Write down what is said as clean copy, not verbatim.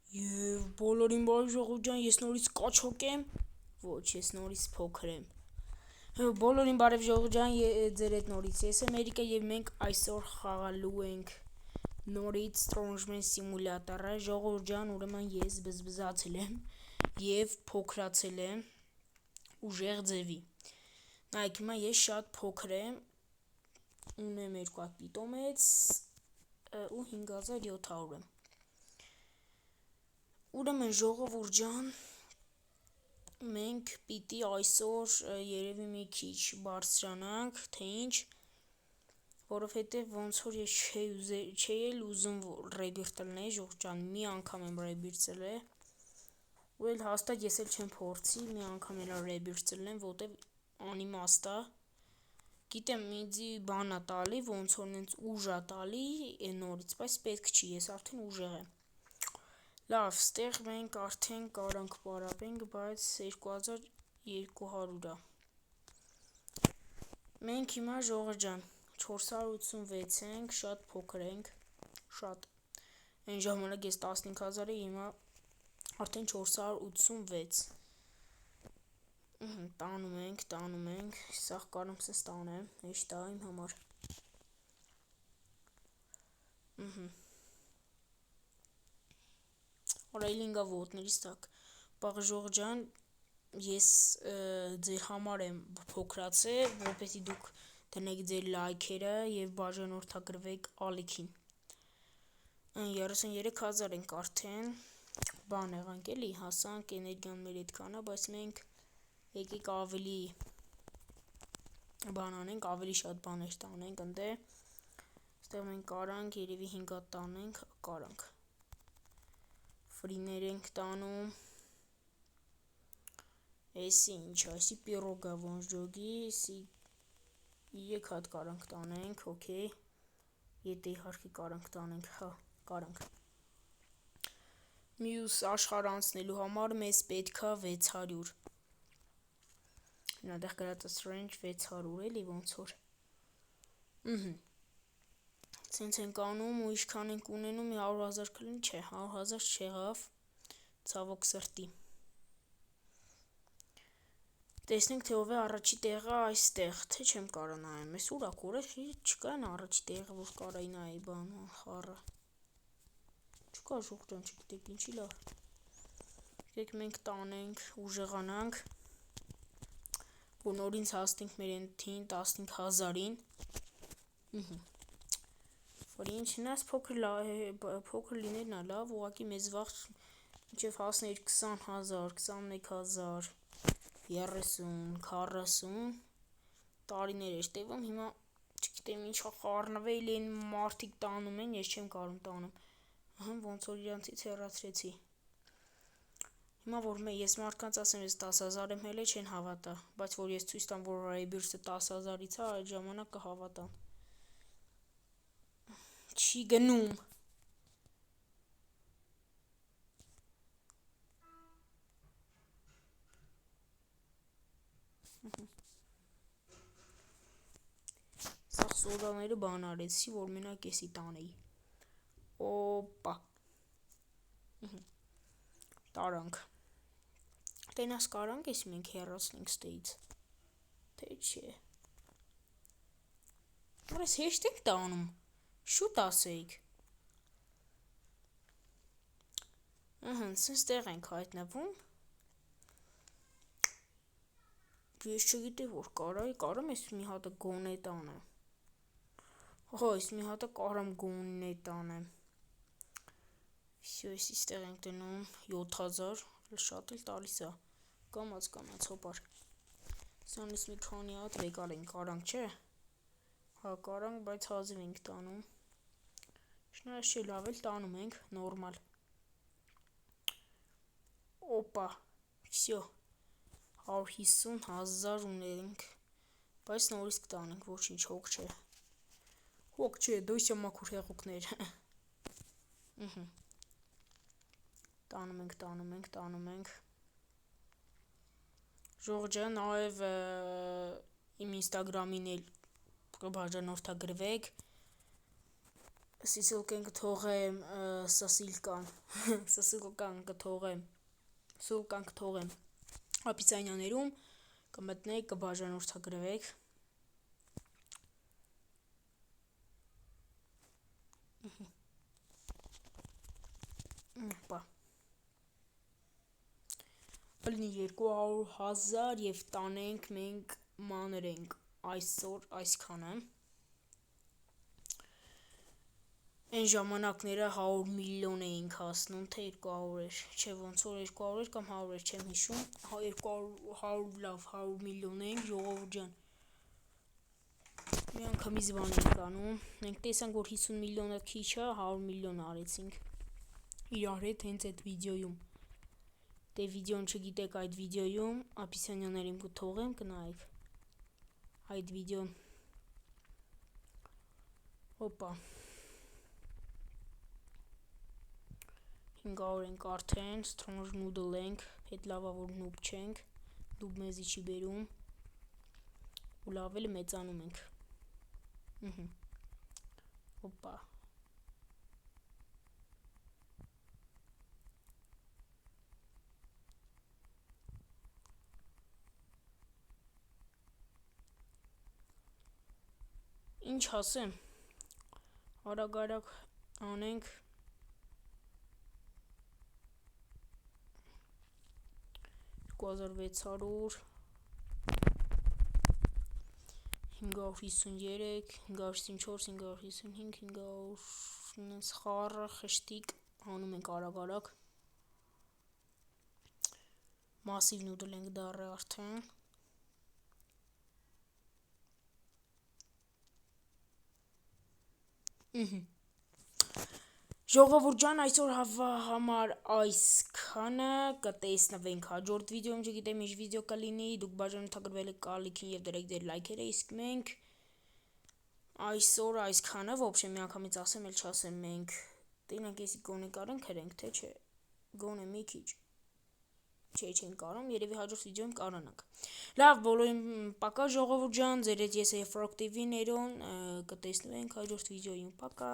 Եվ բոլորին բարի ժողով ջան, ես նորից կաչոկ եմ։ Ոչ, ես նորից փոքր եմ։ Բոլորին բարև ժողով ջան, ձեր հետ նորից ես եմ Էրիկը եւ մենք այսօր խաղալու ենք նորից Strongman Simulator-ը։ Ժողով ջան, ուրեմն ես բզբզացել եմ եւ փոքրացել եմ ուժեղ ձևի։ Նայեք, հիմա ես շատ փոքր եմ, ունեմ 2 հատ պիտոմեց ու 5700 եմ։ Ուրեմն ժողովուրդ ջան, մենք պիտի այսօր երևի մի քիչ բարձրանանք, թե ինչ, որովհետև ոնց որ ես չէի էլ ուզում ռեբիր տնել, ժողովուրդ ջան, մի անգամ եմ ռեբիր ծլել, ու էլ հաստատ ես էլ չեմ փորձի մի անգամ էլ ռեբիր ծլեմ, որտև անիմաստ է, գիտեմ ինձի բան է տալի, ոնց որ նենց ուժ է տալի նորից, բայց պետք չի, ես արդեն ուժեղ եմ։ Լավ, ստեղ մենք արդեն կարանք պարապենք, բայց 2200 է։ Մենք հիմա ժողովուրդ ջան 486 ենք, շատ փոքր ենք, շատ։ Այն ժամանակ ես 15000 էի, հիմա արդեն 486։ Տանում ենք, սաղ կարամ սենց տանեմ, հեշտ է իմ համար։ Ռեյլինգա ոտներիս տակ, բաղ ժողովուրդ ջան, ես ձեր համար եմ փոքրացել, որպեսզի դուք դնեք ձեր լայքերը եւ բաժանորդագրվեք ալիքին։ 33000 ենք արդեն, բան եղանք էլի, հասանք, էներգիան մեր այդքան է, բայց մենք եկեք ավելի բան անենք, ավելի շատ բաներ տանենք ընդ։ Ստեղ մենք կարանք երևի 5 հատ տանենք, կարանք։ Ֆրիներ ենք տանում։ Էսի ինչ, այսի պիրոգա ոնց ջոգի, էսի 3 հատ կարանք տանենք, օքեյ։ Եթե իհարկե կարանք տանենք, հա, կարանք։ Մյուս աշխարհ անցնելու համար մեզ պետքա 600։ Նադեղ գրած strange 600 էլի ոնց որ։ Ցենց ենք անում ու ինչքան ենք ունենում 100,000 կլինի, չէ, 100,000 չեղավ, ցավոք սրտի։ Տեսնենք թե ով է առաջի տեղը այստեղ, թե չեմ կարա նայեմ, ես ուր ա կորել, չկա այն առաջի տեղը, որ կարայի նայի բան, խառը։ Չկա ժողովուրդ ջան, չգիտեք ինչի լավ։ Եկեք մենք տանենք, ուժեղանանք, որ նորից հասնենք մեր ենթին 15000-ին։ Որ ինչն է, փոքր լինելն է լավ, ուղղակի մեզ վաղ մինչև հասներ 20000, 21000, 30, 40 տարիներ էր տևում, հիմա չգիտեմ ինչա խառնվել են մարդիկ տանում են, ես չեմ կարում տանեմ։ Ոնց որ իրանցից հեռացրեցի։ Հիմա որ ես մարդկանց ասեմ, ես 10000 եմ հելել, չեն հավատա, բայց որ ես ցույց տամ, որ ռեյբիրսը 10000-ից է, այդ ժամանակ կհավատան։ Չի գնում։ Սաղ սոդաները բան արեցի, որ մենակ էսի տանեի։ Օպա։ Տարանք։ Տենաս կարանք էսի մենք հեռացնենք ստեից։ Թե չէ։ Որես հեշտ ենք տանում։ Շուտ ասեիք։ Սենց տեղ ենք հայտնվում։ Ես չգիտեի, որ կարամ ես մի հատը գոնե տանեմ։ Հա, ես մի հատը կարամ գոնե տանեմ։ Всё, էսի ստեղ ենք դնում 7000, շատ էլ տալիս է։ Կամաց, հոպար։ Սրանից մի քանի հատ վեկալ ենք կարանք, չէ։ Հա, կարանք, բայց հազիվ ենք տանում։ Շնորհ չի լավ էլ տանում ենք, նորմալ։ Օպա, всё, 150,000 ունենք, բայց նորից կտանենք, ոչինչ, հոգ չէ։ Հոգ չէ, դոսյա մաքուր հեղուկներ։ Տանում ենք։ Ժողովուրդ ջան, նաև իմ ինստագրամին էլ կբաժանորդագրվեք, Սիսիլկան կթողեմ սասիլկան սասիլկան կթողեմ սուլկան կթողեմ ապիցանյաներում կմտնեք կբաժանորդագրվեք պա լինի 200,000 և տանենք մենք մանրենք այսօր այսքանը Այն ժամանակները 100 միլիոն էինք հասնում, թե 200 էր, չէ ոնց որ 200 էր կամ 100 էր, չեմ հիշում, 100 լավ 100 միլիոն էինք, ժողովուրդ ջան, մի անգամից բան էինք անում, մենք տեսանք, որ 50 միլիոնը քիչ է, 100 միլիոն արեցինք իրար հետ հենց այդ վիդեոյում, դե վիդեոն չգիտեք այդ վիդեոյում, ապիսանյաներին կթողեմ, կնայեք, այդ վիդեոն, հոպա 500 ենք արդեն, ստրանժ նուդլ ենք, հետ լավա որ նուբ չենք, նուբ մեզի չի բերում, ու լավ էլ մեծանում ենք, հոպա, ինչ ասեմ, արագ անենք, 2600 553 554 555 500 խառը խշտիկ անում ենք արագ մասիվ նուդլ ենք դառը արդեն Ժողովուրդ ջան, այսօր համար այսքանը կտեսնվենք հաջորդ վիդեոյում, չգիտեմ ինչ վիդեո կլինի, դուք բաժանորդագրվել եք կալիքին և դրեք ձեր լայքերը, իսկ մենք այսօր այսքանը, ոբշե մի անգամից ասեմ, էլ չասեմ մենք, տենանք եսի գոնե կարանք հրենք, թե չէ, գոնե մի քիչ, չենք կարում, երևի հաջորդ վիդեոյում կարանանք, լավ, բոլորին պակա ժողովուրդ ջան, ձեր հետ ես Frog TV-ներոն, կտեսնվենք հաջորդ վիդեոյում, պակա